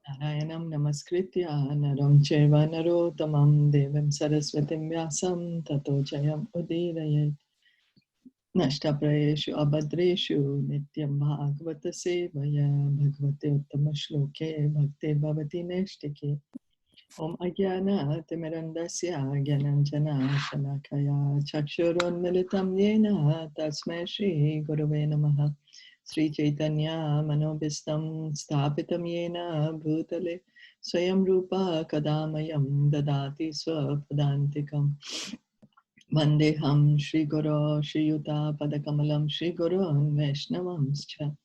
Narayanam Namaskritya Naram Chaiva Narottamam Devim Saraswatim Vyasam Tato Jayam Udirayat Nashtaprayeshu Abhadreshu Nityam Bhagavata Sevaya Bhagavate Uttama Shloke Bhakti Bhavati Neshtike Om Agyana Timirandasya Gyananjana Shalakaya Chakshurun Militam Yena Tasmai Shri Gurave Namaha Sri Caitanya Manobhistam Sthapitam Yena Bhutale Swayam Rupa Kadamayam Dadati Swapadantikam Vandeham Shri Guru Shri Yuta Padakamalam Shri Guru Vaishnavamscha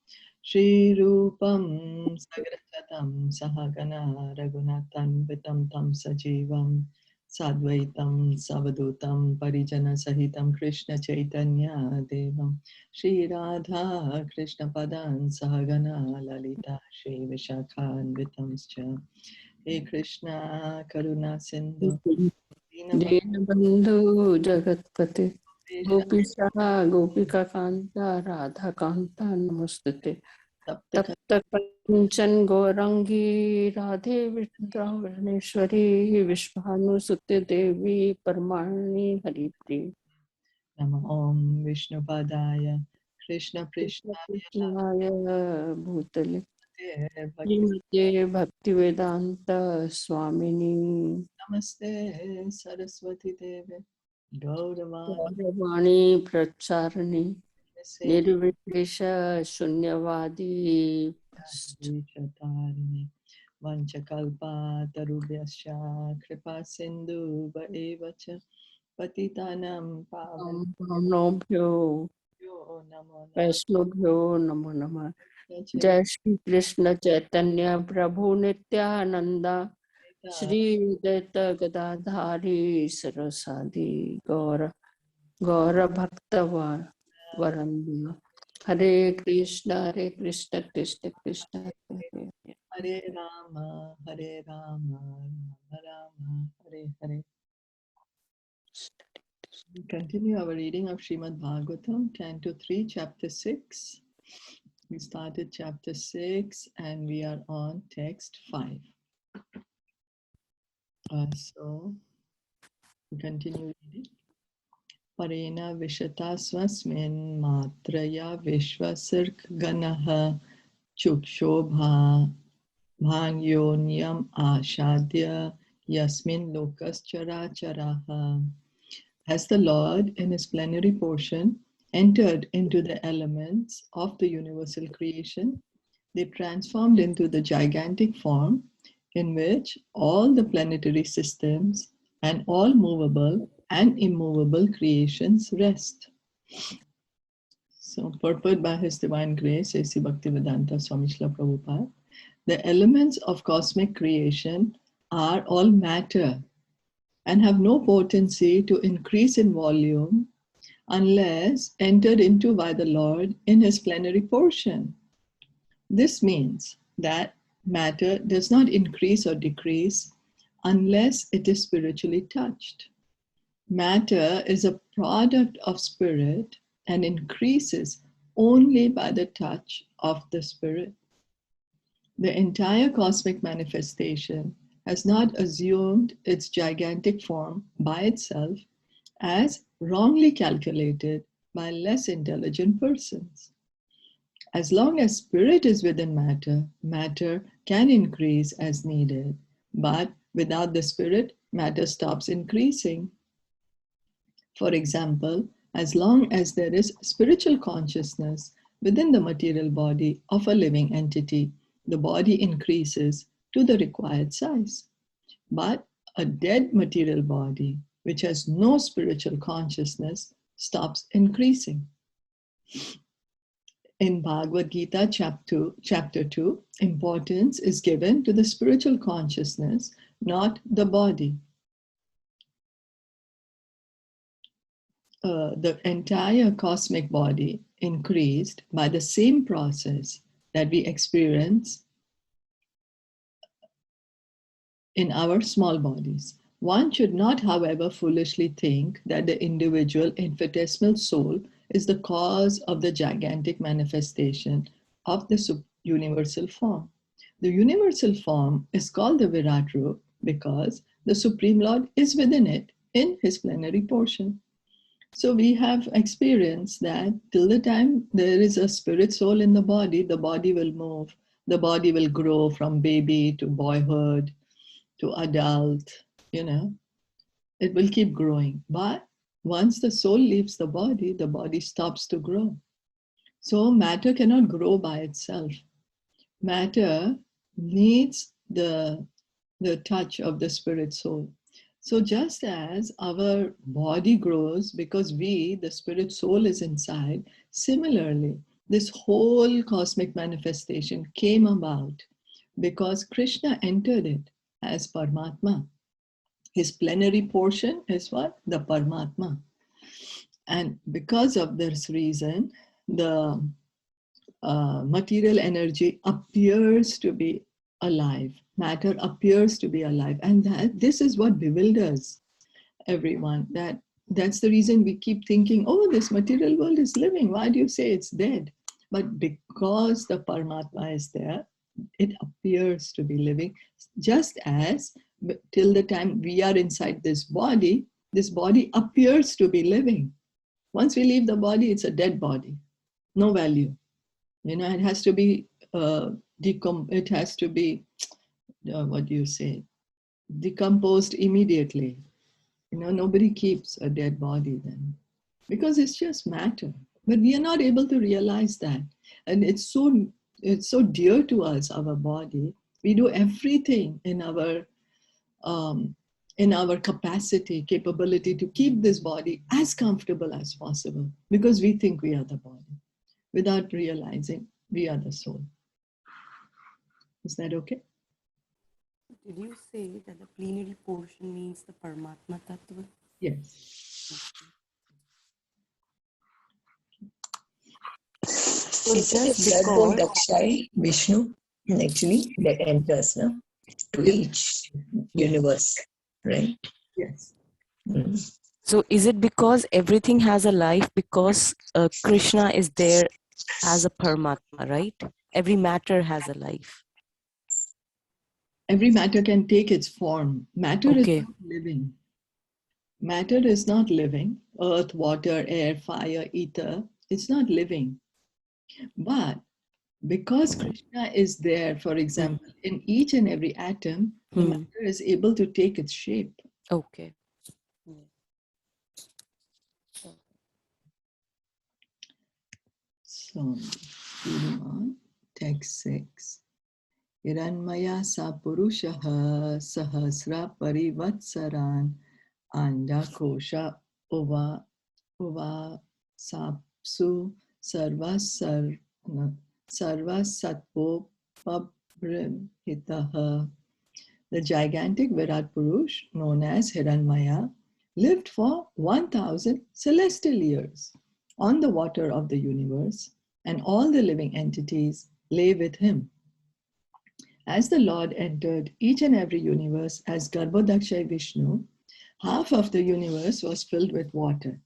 Shri Rupam Sagrajatam Sahagana Raghunathan Vitam Tam Sajivam Sadvaitam Savadutam Parijana Sahitam Krishna Chaitanya Devam Shri Radha Krishna Padan Sahagana Lalita Shri Vishakhan Vitamscha He Krishna Karuna Sindhu Dinabandhu Jagatpate Gopisha Gopika Kanta Radha Kanta Namostate Tapta Kanchan Gorangi Radhe Vrindavaneshwari Vishvanu Sutte Devi Parmani Haripriya Nama Om Vishnu Padaya Krishna Krishnaya Bhutale Bhakti Srimate Bhaktivedanta Swamini Namaste Saraswati Devi Gauravani Gauravani Pracharani Nirvishesha Shunyavadi Chattarini Vanchakalpa Tarubhyascha Kripa Sindhu Vaevacha Patitanam Pavan Nobhyo Namo Vaishnobhyo Namo Namah Namaste Jai Shri Krishna Chaitanya Prabhu Nityananda Shri Advaita Gadadhari Sarasadi Gaura Bhakta Varandi Hare Krishna Krishna Krishna Hare Hare Rama Rama Rama Hare Hare. We continue our reading of Srimad Bhagavatam, Canto 3, Chapter 6. We started Chapter 6 and we are on Text 5. So, we continue reading. Parena Vishata Swasmin Matraya Vishwasirk Ganaha Chukshobha Bhanyonyam Ashadya Yasmin Lokas Characharaha. As the Lord, in his plenary portion, entered into the elements of the universal creation, they transformed into the gigantic form in which all the planetary systems and all movable and immovable creations rest. So, purported by His Divine Grace, A.C. Bhaktivedanta Swami Srila Prabhupada, the elements of cosmic creation are all matter and have no potency to increase in volume unless entered into by the Lord in his plenary portion. This means that matter does not increase or decrease unless it is spiritually touched. Matter is a product of spirit and increases only by the touch of the spirit. The entire cosmic manifestation has not assumed its gigantic form by itself, as wrongly calculated by less intelligent persons. As long as spirit is within matter, matter can increase as needed, but without the spirit, matter stops increasing. For example, as long as there is spiritual consciousness within the material body of a living entity, the body increases to the required size. But a dead material body, which has no spiritual consciousness, stops increasing. In Bhagavad Gita chapter 2, importance is given to the spiritual consciousness, not the body. The entire cosmic body increased by the same process that we experience in our small bodies. One should not, however, foolishly think that the individual infinitesimal soul is the cause of the gigantic manifestation of the universal form. The universal form is called the Virat Rup because the Supreme Lord is within it in his plenary portion. So we have experienced that till the time there is a spirit soul in the body will move, the body will grow from baby to boyhood to adult, it will keep growing. But once the soul leaves the body stops to grow. So matter cannot grow by itself. Matter needs the touch of the spirit soul. So just as our body grows because the spirit soul is inside, similarly, this whole cosmic manifestation came about because Krishna entered it as Paramatma. His plenary portion is what? The Paramatma. And because of this reason, the material energy appears to be alive. Matter appears to be alive. And this is what bewilders everyone. That's the reason we keep thinking, oh, this material world is living. Why do you say it's dead? But because the Paramatma is there, it appears to be living. Just as till the time we are inside this body appears to be living. Once we leave the body, it's a dead body. No value. It has to be it has to be decomposed immediately. Nobody keeps a dead body then because it's just matter. But we are not able to realize that, and it's so dear to us, our body. We do everything in our capability to keep this body as comfortable as possible because we think we are the body, without realizing we are the soul. Is that okay? Did you say that the plenary portion means the Paramatma Tattva? Yes. So Is it just Garbo because Dakshai Vishnu actually that enters to each universe, right? Yes. So is it because everything has a life because Krishna is there as a Paramatma, right? Every matter has a life. Every matter can take its form. Matter is not living. Matter is not living. Earth, water, air, fire, ether. It's not living. But because Krishna is there, for example, in each and every atom, the matter is able to take its shape. Okay. So, moving on, text 6. Hiranmaya sa purushaha sahasra parivatsaran anda kosha uva sapsu sarvasatpo pabrimhitaha. The gigantic Virat Purush, known as Hiranmaya, lived for 1,000 celestial years on the water of the universe, and all the living entities lay with him. As the Lord entered each and every universe as Garbhodakshay Vishnu, half of the universe was filled with water.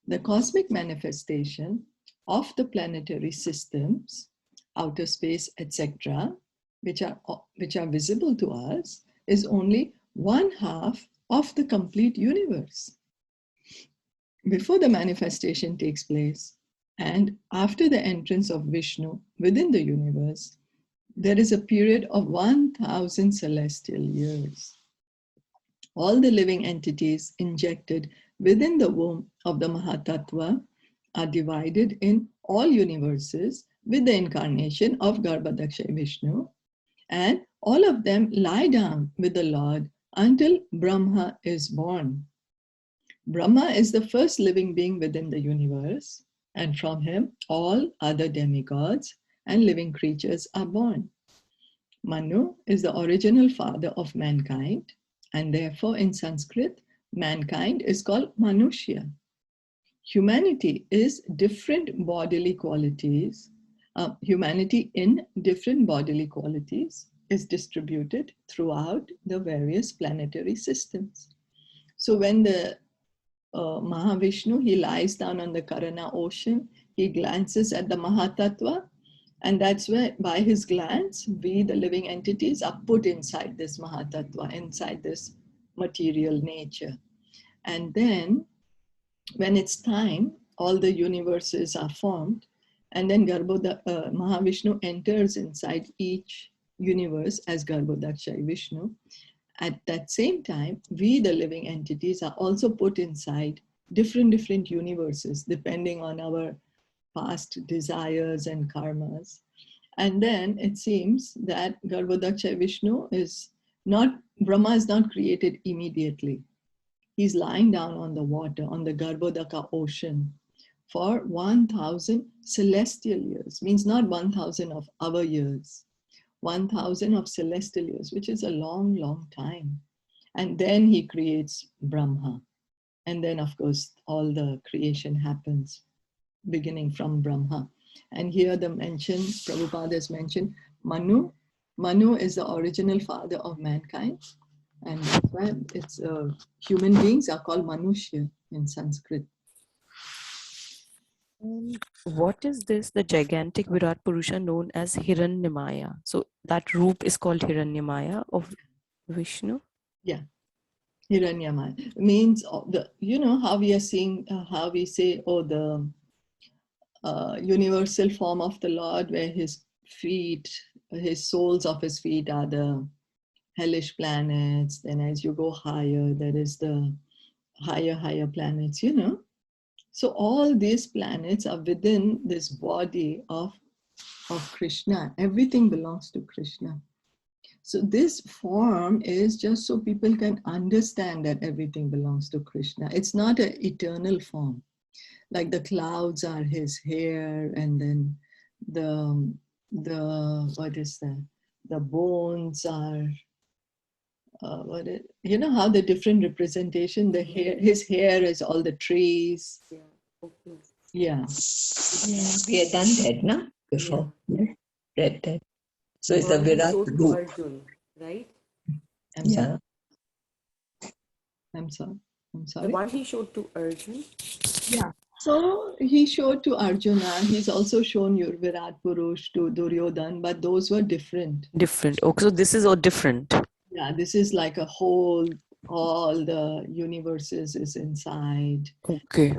The cosmic manifestation of the planetary systems, outer space, etc., which are visible to us, is only 1/2 of the complete universe. Before the manifestation takes place and after the entrance of Vishnu within the universe, there is a period of 1,000 celestial years. All the living entities injected within the womb of the Mahatattva are divided in all universes with the incarnation of Garbhodakshay Vishnu, and all of them lie down with the Lord until Brahma is born. Brahma is the first living being within the universe, and from him all other demigods and living creatures are born. Manu is the original father of mankind, and therefore in Sanskrit, mankind is called Manushya. Humanity is different bodily qualities. Humanity in different bodily qualities is distributed throughout the various planetary systems. So when the Mahavishnu, he lies down on the Karana ocean, he glances at the Mahatattva, And that's where, by his glance, we, the living entities, are put inside this Mahatattva, inside this material nature. And then, when it's time, all the universes are formed, and then Mahavishnu enters inside each universe as Garbhodaksha Vishnu. At that same time, we, the living entities, are also put inside different universes, depending on our past desires and karmas. And then it seems that Garbhodaksha Vishnu is not, Brahma is not created immediately. He's lying down on the water, on the Garbhodaka ocean for 1,000 celestial years, means not 1,000 of our years, 1,000 of celestial years, which is a long time. And then he creates Brahma. And then, of course, all the creation happens, beginning from Brahma. And here the mention, Prabhupada has mentioned Manu. Manu is the original father of mankind. And that's why it's human beings are called Manushya in Sanskrit. What is this, the gigantic Virat Purusha known as Hiranyamaya? So that roop is called Hiranyamaya of Vishnu? Yeah, Hiranyamaya means the, you know how we are seeing, how we say, oh, the universal form of the Lord, where his feet, his soles of his feet are the hellish planets. Then as you go higher, there is the higher planets, you know. So all these planets are within this body of Krishna. Everything belongs to Krishna. So this form is just so people can understand that everything belongs to Krishna. It's not an eternal form. Like the clouds are his hair, and then the what is that? The bones are you know how the different representation, the hair, his hair is all the trees. Yeah. Okay. Yeah. We had done that, no? Before. Yeah. Read that. So it's the One he Virat showed to roop. Arjun, right? I'm Yeah. sorry. The one he showed to Arjun. Yeah. So he showed to Arjuna. He's also shown your Virat Purush to Duryodhan, but those were different. Different. Okay, so this is all different. Yeah, this is like a whole, all the universes is inside. Okay.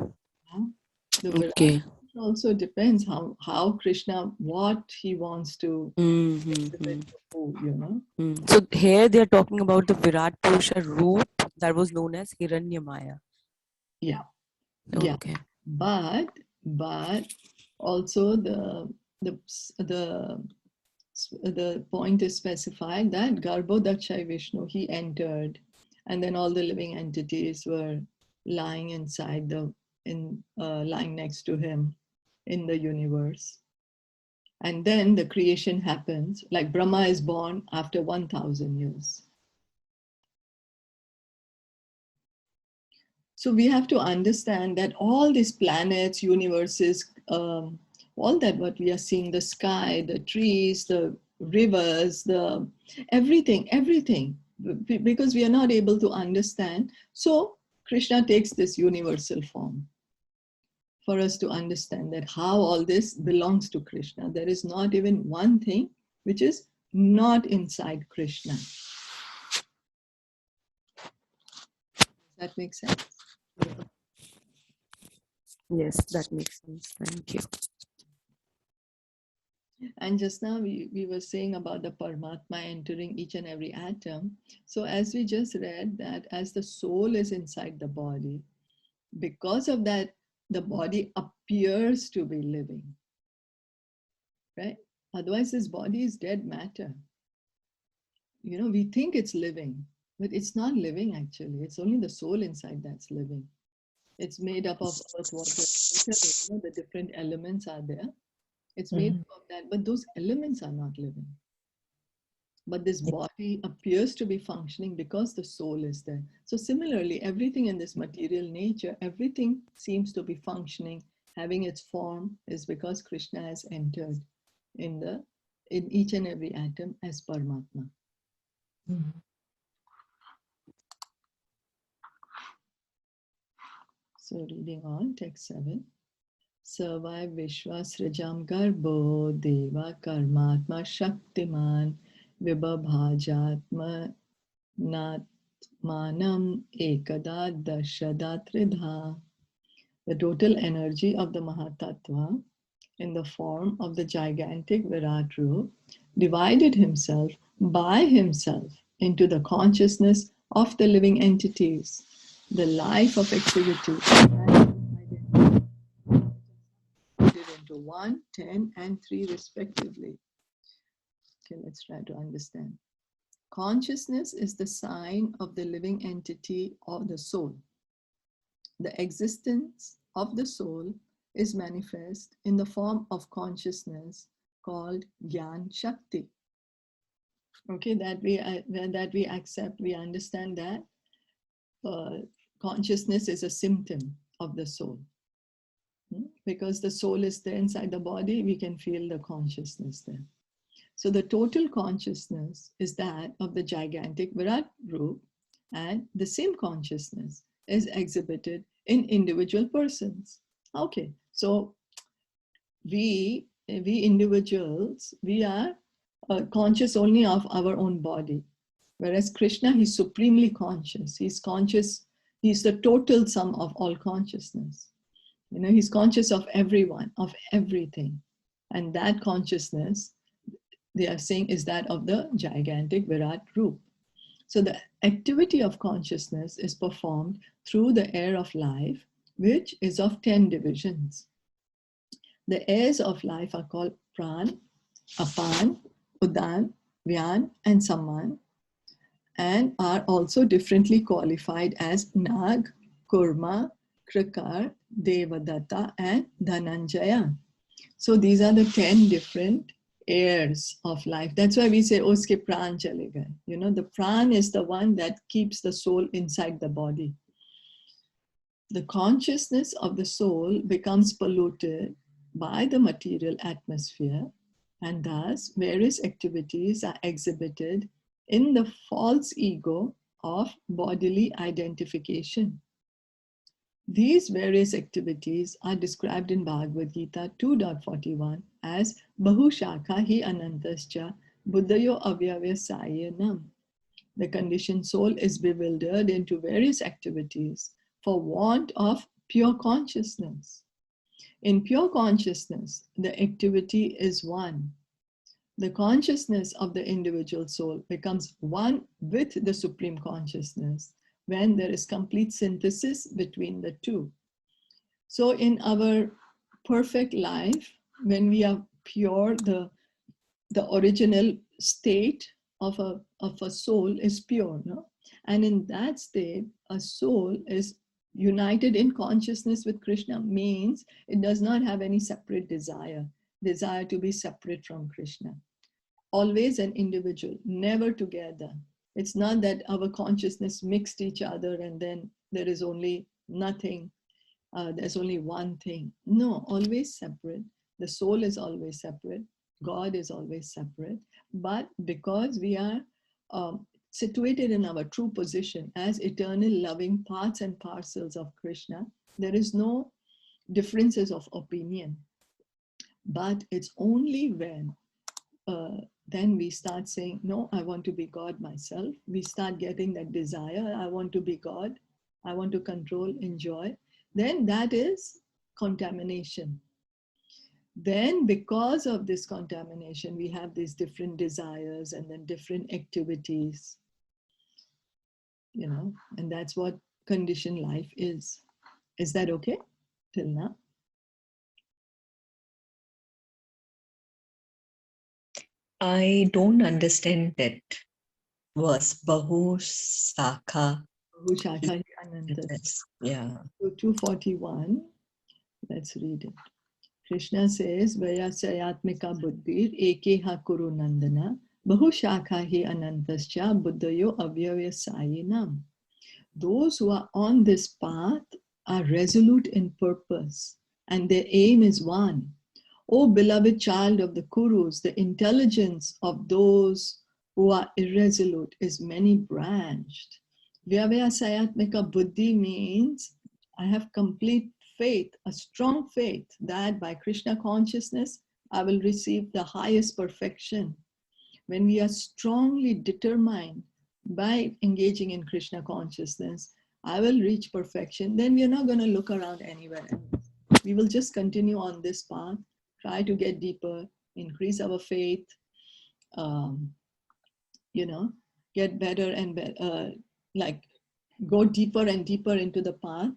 The Virat Okay. also depends how Krishna, what he wants to exhibit to who, you know. So here they are talking about the Virat Purusha roop that was known as Hiranyamaya. Yeah. Okay. Yeah. But also the point is specified that Garbhodaksha Vishnu, he entered, and then all the living entities were lying inside lying next to him in the universe. And then the creation happens, like Brahma is born after 1,000 years. So we have to understand that all these planets, universes, all that what we are seeing, the sky, the trees, the rivers, everything, because we are not able to understand. So Krishna takes this universal form for us to understand that how all this belongs to Krishna. There is not even one thing which is not inside Krishna. Does that make sense? Yes, that makes sense. Thank you. And just now we were saying about the Paramatma entering each and every atom. So as we just read that as the soul is inside the body, because of that, the body appears to be living, right? Otherwise, this body is dead matter. You know, we think it's living, but it's not living actually. It's only the soul inside that's living. It's made up of earth, water, you know, the different elements are there. It's made up of that, but those elements are not living. But this body appears to be functioning because the soul is there. So similarly, everything in this material nature, everything seems to be functioning, having its form, is because Krishna has entered in each and every atom as Paramatma. So reading on, text 7. Savai Vishwa Srijam Garbo Deva Karmatma Shaktiman Vibhabhajatma Natmanam Ekada Dashada Tridha. The total energy of the Mahatattva in the form of the gigantic Virat Roop divided himself by himself into the consciousness of the living entities, the life of activity, into 1, 10, and 3 respectively. Okay, let's try to understand. Consciousness is the sign of the living entity of the soul. The existence of the soul is manifest in the form of consciousness called Gyan Shakti. Okay, that we accept, we understand that consciousness is a symptom of the soul. Because the soul is there inside the body, we can feel the consciousness there. So the total consciousness is that of the gigantic Virat Roop, and the same consciousness is exhibited in individual persons. Okay, so we individuals, we are conscious only of our own body, whereas Krishna, he's supremely conscious. He's conscious, he's the total sum of all consciousness. You know, he's conscious of everyone, of everything. And that consciousness, they are saying, is that of the gigantic Virat Roop. So the activity of consciousness is performed through the air of life, which is of 10 divisions. The airs of life are called Pran, Apan, Udan, Vyan, and Saman, and are also differently qualified as Nag, Kurma, Krikar, Devadatta, and Dhananjaya. So these are the 10 different airs of life. That's why we say, Uske pran chale gaye. You know, the pran is the one that keeps the soul inside the body. The consciousness of the soul becomes polluted by the material atmosphere, and thus various activities are exhibited in the false ego of bodily identification. These various activities are described in Bhagavad Gita 2.41 as Bahushakha hi anantascha buddhayo avyavyasayanam. The conditioned soul is bewildered into various activities for want of pure consciousness. In pure consciousness, the activity is one. The consciousness of the individual soul becomes one with the Supreme Consciousness when there is complete synthesis between the two. So in our perfect life, when we are pure, the original state of a soul is pure, no? And in that state, a soul is united in consciousness with Krishna, means it does not have any separate desire to be separate from Krishna. Always an individual, never together. It's not that our consciousness mixed each other and then there is only nothing, there's only one thing. No, always separate. The soul is always separate. God is always separate. But because we are situated in our true position as eternal loving parts and parcels of Krishna, there is no differences of opinion. But it's only when then we start saying, no, I want to be God myself. We start getting that desire, I want to be God, I want to control, enjoy. Then that is contamination. Then because of this contamination, we have these different desires and then different activities, you know, and that's what conditioned life is. Is that okay till now? I don't understand that verse. Bahushakha. Bahushakha Anantas. Yeah. So 241, let's read it. Krishna says, Vayasayatmika buddhir ekeha kuru nandana bahushakha hi anantascha buddhayo avyavasayinam. Those who are on this path are resolute in purpose and their aim is one. O beloved child of the Kurus, the intelligence of those who are irresolute is many-branched. Vyavasayatmika buddhi means I have complete faith, a strong faith that by Krishna consciousness, I will receive the highest perfection. When we are strongly determined by engaging in Krishna consciousness, I will reach perfection, then we are not going to look around anywhere else. We will just continue on this path, try to get deeper, increase our faith, get better and better, like go deeper and deeper into the path,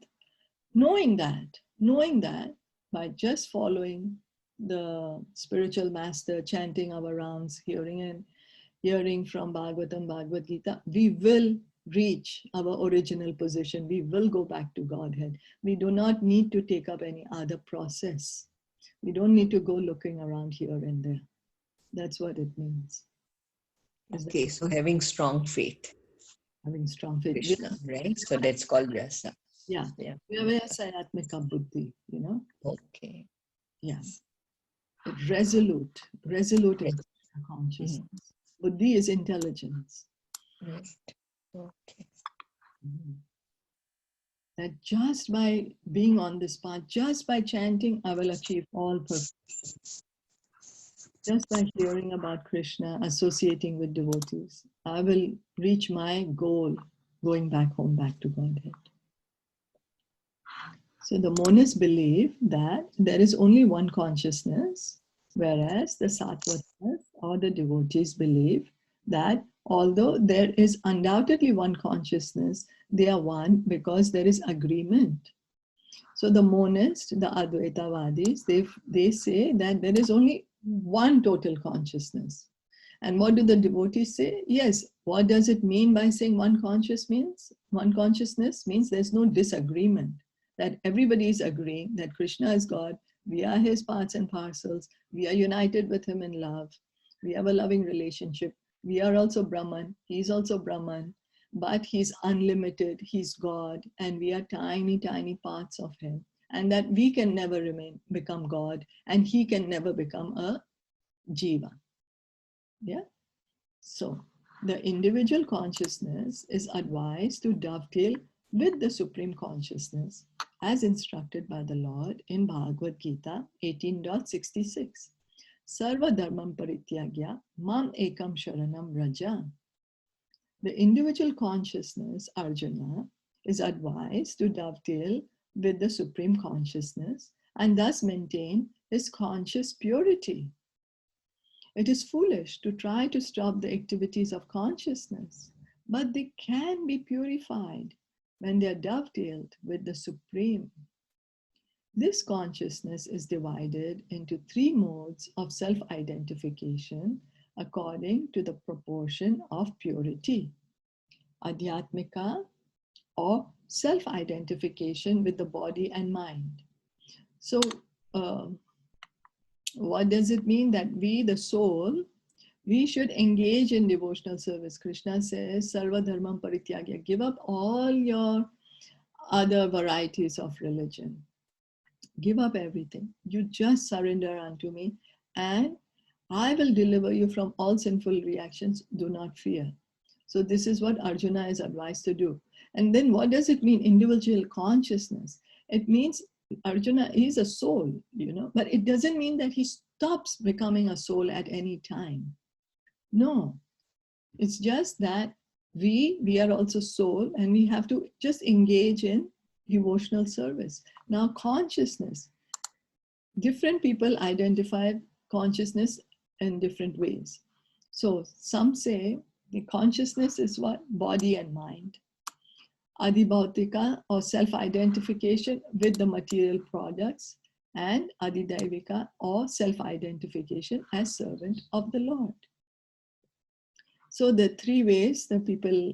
knowing that by just following the spiritual master, chanting our rounds, hearing from Bhagavatam, Bhagavad Gita, we will reach our original position. We will go back to Godhead. We do not need to take up any other process. We don't need to go looking around here and there. That's what it means. Okay, so having strong faith. Having strong faith. Krishna, right? So that's called rasa. Yeah. We have a sayatmika buddhi, Okay. Yes. Resolute in consciousness. Buddhi is intelligence. Right. Okay. That just by being on this path, just by chanting, I will achieve all perfection. Just by hearing about Krishna, associating with devotees, I will reach my goal, going back home, back to Godhead. So the monists believe that there is only one consciousness, whereas the Sattvatas or the devotees believe that although there is undoubtedly one consciousness, they are one because there is agreement. So the monists, the Advaitavadis, they say that there is only one total consciousness. And what do the devotees say? Yes, what does it mean by saying one consciousness means there's no disagreement, that everybody is agreeing that Krishna is God, we are his parts and parcels, we are united with him in love, we have a loving relationship, we are also Brahman, he's also Brahman, but he's unlimited, he's God, and we are tiny, tiny parts of him, and that we can never become God, and he can never become a jiva. Yeah. So the individual consciousness is advised to dovetail with the Supreme Consciousness as instructed by the Lord in Bhagavad Gita 18.66. Sarva dharmam parityagya mam ekam sharanam raja. The individual consciousness, Arjuna, is advised to dovetail with the Supreme Consciousness and thus maintain his conscious purity. It is foolish to try to stop the activities of consciousness, but they can be purified when they are dovetailed with the Supreme. This consciousness is divided into three modes of self-identification according to the proportion of purity. Adhyatmika, or self-identification with the body and mind. So, what does it mean? That we, the soul, we should engage in devotional service. Krishna says, Sarva dharmam parityagya, give up all your other varieties of religion. Give up everything. You just surrender unto me, and I will deliver you from all sinful reactions. Do not fear. So this is what Arjuna is advised to do. And then what does it mean, individual consciousness? It means Arjuna is a soul, but it doesn't mean that he stops becoming a soul at any time. No, it's just that we are also soul, and we have to just engage in devotional service. Now, consciousness, different people identify consciousness in different ways. So some say the consciousness is what? Body and mind. Adi-bhautika, or self-identification with the material products, and Adi-daivika, or self-identification as servant of the Lord. So the three ways that people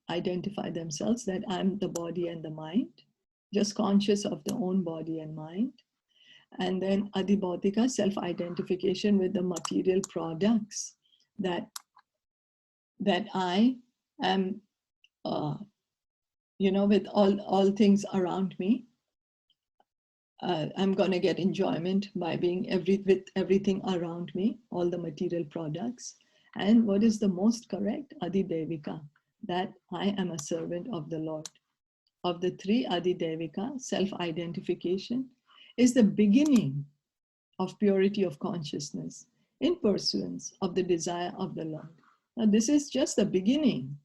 identify themselves, that I'm the body and the mind, just conscious of their own body and mind. And then Adi-bhautika, self-identification with the material products, that I am with all things around me. I'm going to get enjoyment by being with everything around me, all the material products. And what is the most correct? Adi-devika, that I am a servant of the Lord. of the three Adi-Devika, self-identification, is the beginning of purity of consciousness in pursuance of the desire of the Lord. Now, this is just the beginning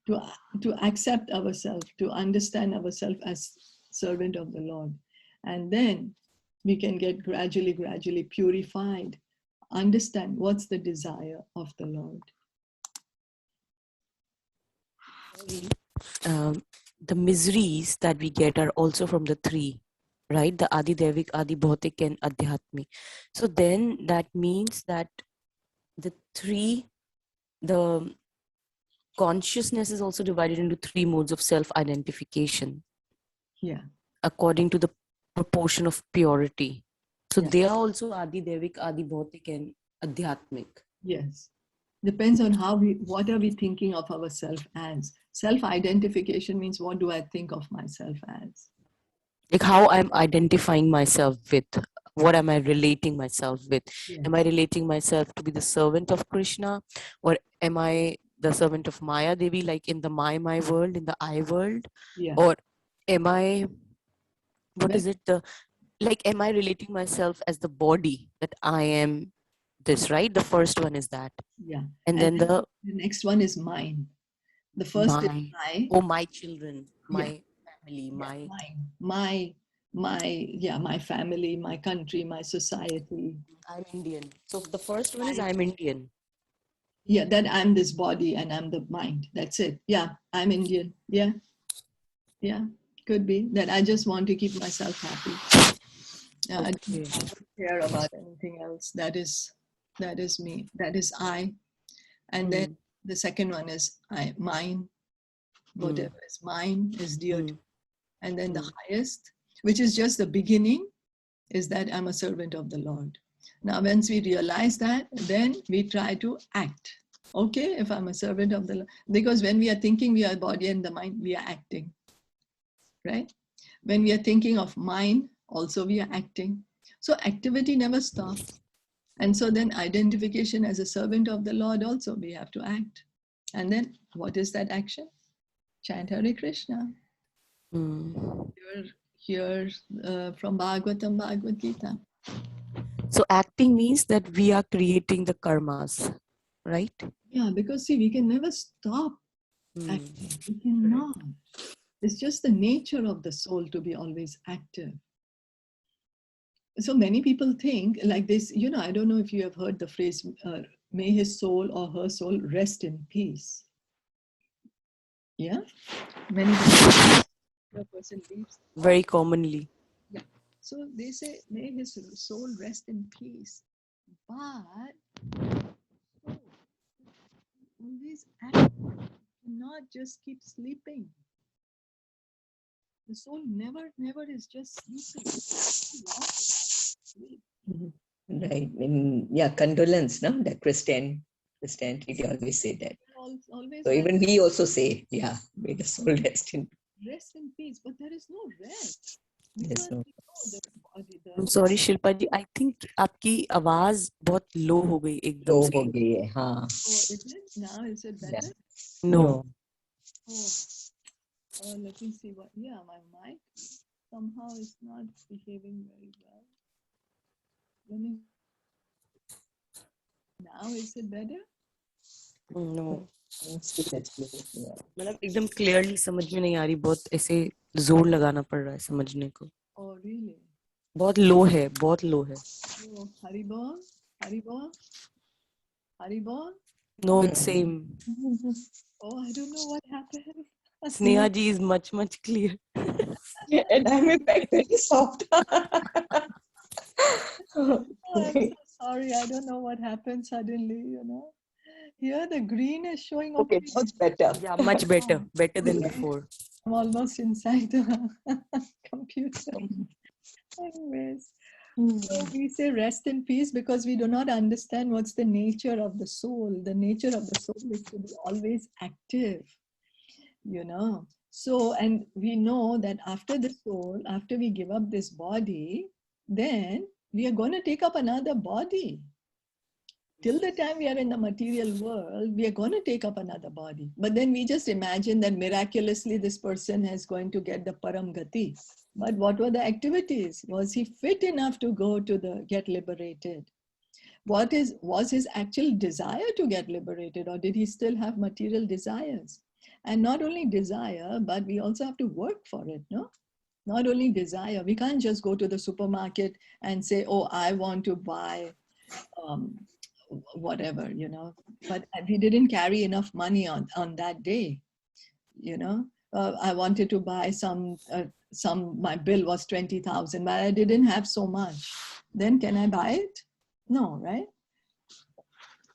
to accept ourselves, to understand ourselves as servant of the Lord. And then we can get gradually purified, understand what's the desire of the Lord. The miseries that we get are also from the three, right? The Adi Devik, Adi Bhautik, and Adhyatmi. So then that means that the consciousness is also divided into three modes of self-identification. Yeah. According to the proportion of purity. So Yeah. they are also Adi Devik, Adi Bhautik, and Adhyatmic. Yes. Depends on what are we thinking of ourselves as. Self-identification means, what do I think of myself as? Like how I'm identifying myself with, what am I relating myself with? Yes. Am I relating myself to be the servant of Krishna, or am I the servant of Maya Devi, like in the my world, in the I world? Yeah. Or am I, am I relating myself as the body, that I am this, right? The first one is that. Yeah. And then the next one is mine. The first is I. Oh, my children, my Yeah. family, my family, my country, my society. I'm Indian. So the first one is I'm Indian. Yeah, that I'm this body and I'm the mind. That's it. Yeah, I'm Indian. Yeah. Yeah, could be that I just want to keep myself happy. Yeah, I don't care about anything else. That is me. That is I. And then the second one is mine. Whatever is mine is dear to me. And then the highest, which is just the beginning, is that I'm a servant of the Lord. Now, once we realize that, then we try to act. Okay, if I'm a servant of the Lord, because when we are thinking we are body and the mind, we are acting, right? When we are thinking of mind, also we are acting. So activity never stops. And so then identification as a servant of the Lord also, we have to act. And then what is that action? Chant Hare Krishna. Here from Bhagavatam, Bhagavad Gita. So acting means that we are creating the karmas, right? Yeah, because see, we can never stop acting. We cannot. It's just the nature of the soul to be always active. So many people think like this, I don't know if you have heard the phrase, may his soul or her soul rest in peace. Yeah? Many times the person leaves. Very commonly. Yeah. So they say, may his soul rest in peace. But always act, not just keep sleeping. The soul never is just sleeping. Right. Condolence, no? The Christianity, they always say that. Always so even we also say, may the soul rest in peace, but there is no rest. There's no. I'm sorry, Shilpa ji. I think आपकी आवाज बहुत low हो गई एकदम Low से. हो गई है, हाँ. Oh, is it? Now is it better? Yeah. No. Oh, let me see what. Yeah, my mic somehow is not behaving very well. Let me. Now is it better? No. Yeah. मतलब एकदम clearly समझ में नहीं आ रही, बहुत ऐसे जोर लगाना पड़ रहा है समझने को. Oh, really? बहुत low है, बहुत low है. Oh, Haribol, Haribol, Haribol. No, it's same. Oh, I don't know what happened. Sneha ji is much clear. And I'm in fact very soft. Oh, I'm so sorry. I don't know what happened suddenly, Here the green is showing. Okay, much better. Yeah, much better. Better than before. I'm almost inside the computer. Anyways, so we say rest in peace because we do not understand what's the nature of the soul. The nature of the soul is to be always active, So, and we know that after the soul, after we give up this body, then we are going to take up another body. till the time we are in the material world, we are going to take up another body. But then we just imagine that miraculously this person is going to get the Param Gati. But what were the activities? Was he fit enough to go to get liberated? Was his actual desire to get liberated, or did he still have material desires? And not only desire, but we also have to work for it, no? Not only desire. We can't just go to the supermarket and say, oh, I want to buy whatever, but we didn't carry enough money on that day, I wanted to buy my bill was 20,000, but I didn't have so much. Then can I buy it? No, right?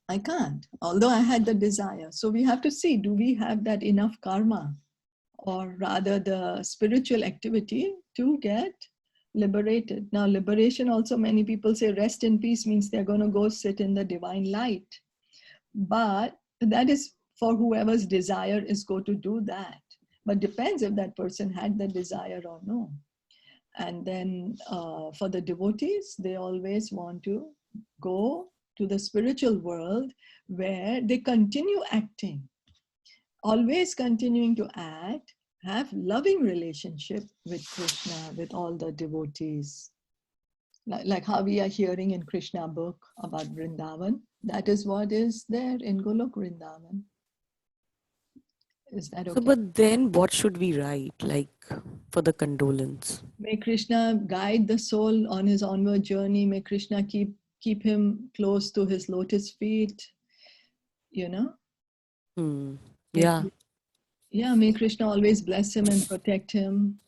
I can't, although I had the desire. So we have to see, do we have that enough karma, or rather the spiritual activity to get liberated? Now, liberation also, many people say rest in peace means they're going to go sit in the divine light. But that is for whoever's desire is go to do that. But depends if that person had the desire or no. And then for the devotees, they always want to go to the spiritual world where they continue acting, always continuing to act, have loving relationship with Krishna, with all the devotees. Like how we are hearing in Krishna book about Vrindavan, that is what is there in Golok Vrindavan. Is that okay? So, but then what should we write, like for the condolence? May Krishna guide the soul on his onward journey. May Krishna keep him close to his lotus feet, Yeah. Yeah, may Krishna always bless him and protect him.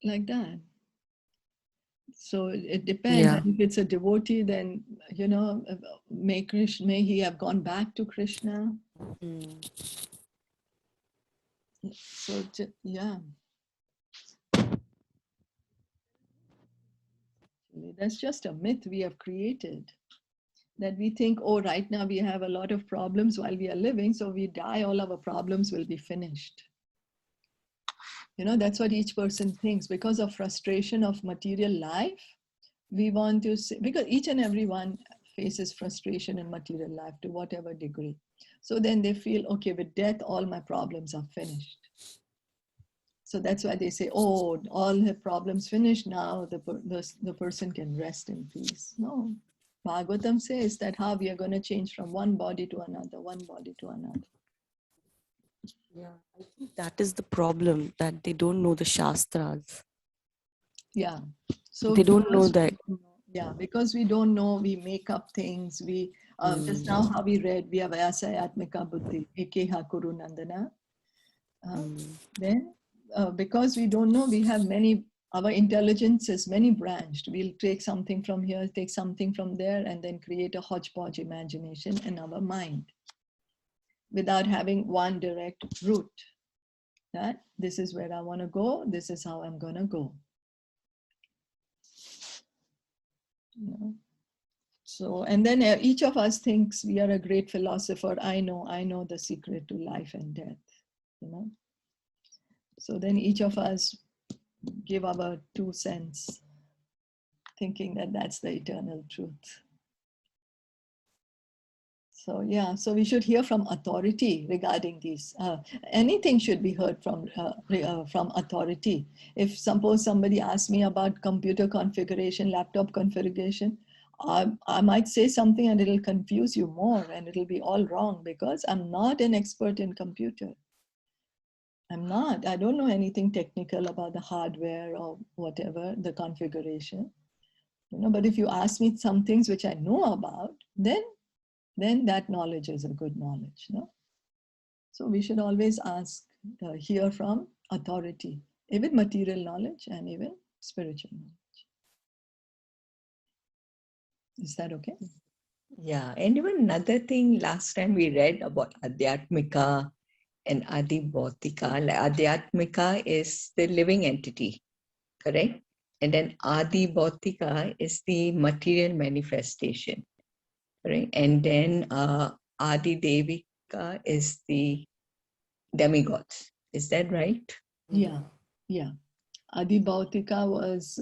Like that. So it depends. Yeah. If it's a devotee, then, may he have gone back to Krishna. So, yeah. That's just a myth we have created. That we think, oh, right now we have a lot of problems while we are living, so we die, all our problems will be finished. That's what each person thinks. Because of frustration of material life, we want to say, because each and every one faces frustration in material life to whatever degree. So then they feel, okay, with death, all my problems are finished. So that's why they say, oh, all her problems finished now, the person can rest in peace. No. Bhagavatam says that how we are going to change from one body to another, one body to another. Yeah, I think that is the problem, that they don't know the Shastras. Yeah. So they don't know that. Yeah, because we don't know, we make up things. We just now how we read, we have Asayatmika Buddhi, Ekeha Kuru Nandana. Then because we don't know, we have our intelligence is many branched. We'll take something from here, take something from there, and then create a hodgepodge imagination in our mind without having one direct route. That this is where I want to go, this is how I'm going to go. So, and then each of us thinks we are a great philosopher. I know the secret to life and death, So then each of us give our 2 cents, thinking that that's the eternal truth. So yeah, so we should hear from authority regarding these. Anything should be heard from authority. If suppose somebody asks me about computer configuration, laptop configuration, I might say something and it'll confuse you more and it'll be all wrong because I'm not an expert in computer. I'm not. I don't know anything technical about the hardware or whatever, the configuration. But if you ask me some things which I know about, then that knowledge is a good knowledge. No? So we should always hear from authority, even material knowledge and even spiritual knowledge. Is that okay? Yeah, and even another thing, last time we read about Adhyatmika and Adi-Bhautika. Adhyatmika is the living entity, correct? And then Adi-Bhautika is the material manifestation, correct? And then Adi-Devika is the demigods. Is that right? Yeah. Adi-Bhautika was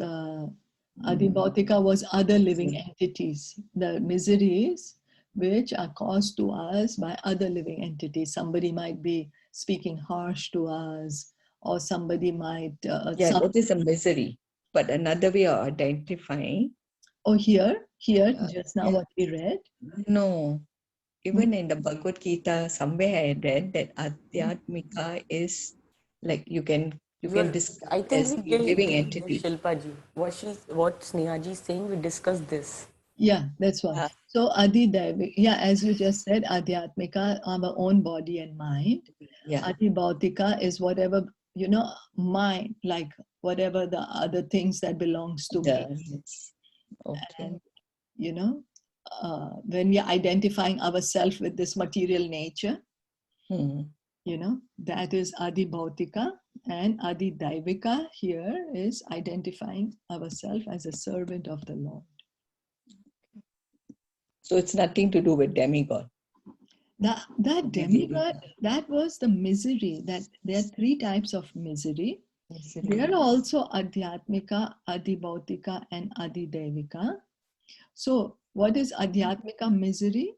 Adibhautika was other living entities, the miseries which are caused to us by other living entities. Somebody might be speaking harsh to us, or somebody might... that is a misery. But another way of identifying... Oh, here, just now what we read? No. Even in the Bhagavad Gita, somewhere I read that Adhyatmika is like you can describe I think as we the living entity. Shilpa ji, what Sneha ji is saying, we discussed this. Yeah, that's what. So Adi-Devi, as you just said, Adhyatmika, our own body and mind. Yeah. Adi-Bhautika is whatever, mind, like whatever the other things that belongs to me. Yes. Okay. And, when we are identifying ourselves with this material nature, that is Adi-Bhautika, and Adi-Daivika here is identifying ourselves as a servant of the Lord. So it's nothing to do with demigod. That demigod, that was the misery. That there are three types of misery. There are also Adhyatmika, Adi-Bhautika, and Adi-Devika. So what is Adhyatmika misery?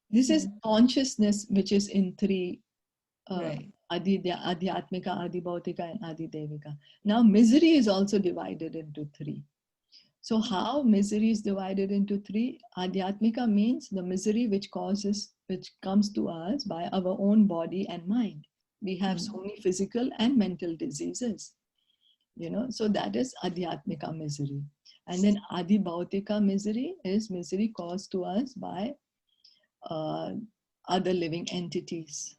This is consciousness which is in three, Adhyatmika, Adi-Bhautika, and Adi-Devika. Now misery is also divided into three. So how misery is divided into three? Adhyatmika means the misery which comes to us by our own body and mind. We have so many physical and mental diseases, so that is Adhyatmika misery. And then Adi-Bhautika misery is misery caused to us by other living entities.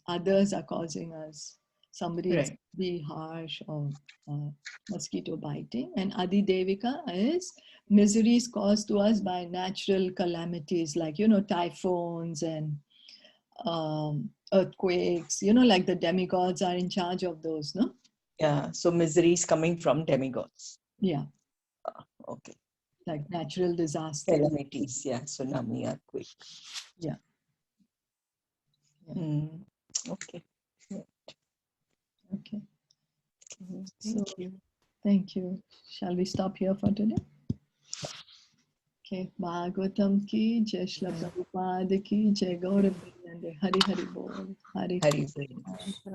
Others are causing us. Somebody is be harsh or mosquito biting. And Adi-Devika is miseries caused to us by natural calamities like, typhoons and earthquakes, like the demigods are in charge of those, no? Yeah, so miseries coming from demigods. Yeah. Okay. Like natural disasters. Calamities, tsunami, earthquake. Yeah. Okay. Okay. Thank you. Thank you. Shall we stop here for today? Okay. Bhagavatam ki, Jai Shilpa Prabhupada ki, Jai Gaura Hare Hare Bol. Hare Hare Krishna.